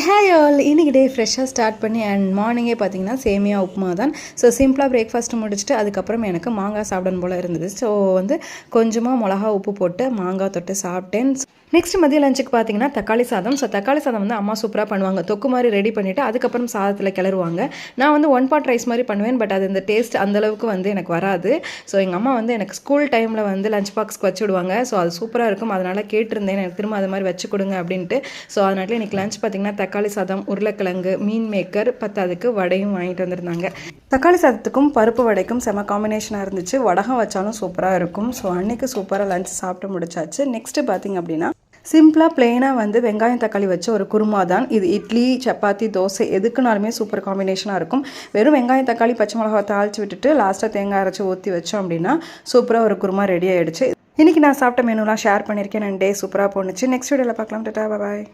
Hi all, இன்றைக்கி டே ஃப்ரெஷ்ஷாக start பண்ணி அண்ட் மார்னிங்கே பார்த்தீங்கன்னா சேமியா உப்புமா தான். ஸோ சிம்பிளாக பிரேக்ஃபாஸ்ட்டு முடிச்சுட்டு அதுக்கப்புறம் எனக்கு மாங்காய் சாப்பிடணும் போல் இருந்தது. ஸோ கொஞ்சமாக மிளகா உப்பு போட்டு மாங்காய் தொட்டு சாப்பிட்டேன். நெக்ஸ்ட் மதிய லஞ்சுக்கு பார்த்தீங்கன்னா தக்காளி சாதம். ஸோ தக்காளி சாதம் அம்மா சூப்பராக பண்ணுவாங்க. தொக்கு மாதிரி ரெடி பண்ணிவிட்டு அதுக்கப்புறம் சாதத்தில் கிளறுவாங்க. நான் ஒன் பாட் ரைஸ் மாதிரி பண்ணுவேன். பட் அது இந்த டேஸ்ட் அந்தளவுக்கு எனக்கு வராது. ஸோ எங்கள் அம்மா எனக்கு ஸ்கூல் டைமில் லஞ்ச் பாக்ஸ்க்கு வச்சு விடுவாங்க. ஸோ அது சூப்பராக இருக்கும். அதனால் கேட்டிருந்தேன் எனக்கு திரும்ப அது மாதிரி வச்சு கொடுங்க அப்படின்ட்டு. ஸோ அதனால இன்றைக்கி லஞ்ச் பார்த்திங்கன்னா தக்காளி சாதம், உருளைக்கிழங்கு, மீன் மேக்கர், பத்தாதுக்கு வடையும் வாங்கிட்டு வந்திருந்தாங்க. தக்காளி சாதத்துக்கும் பருப்பு வடைக்கும் செம காம்பினேஷனாக இருந்துச்சு. வடகம் வச்சாலும் சூப்பராக இருக்கும். ஸோ அன்றைக்கி சூப்பராக லஞ்ச் சாப்பிட்டு முடிச்சாச்சு. நெக்ஸ்ட்டு பார்த்திங்க அப்படின்னா சிம்பிளாக பிளெயினாக வெங்காயம் தக்காளி வச்ச ஒரு குருமா தான் இது. இட்லி, சப்பாத்தி, தோசை எதுக்குனாலுமே சூப்பர் காம்பினேஷனாக இருக்கும். வெறும் வெங்காயம் தக்காளி பச்சை மிளகா தாளித்து விட்டுட்டு லாஸ்ட்டாக தேங்காய் அரைச்சி ஊற்றி வச்சோம் அப்படின்னா சூப்பராக ஒரு குருமா ரெடி ஆகிடுச்சு. இன்றைக்கி நான் சாப்பிட்ட மெனுலாம் ஷேர் பண்ணியிருக்கேன். என் டே சூப்பராக போணுச்சு. நெக்ஸ்ட் வீடியோவில் பார்க்கலாம். டாடா, பாய்.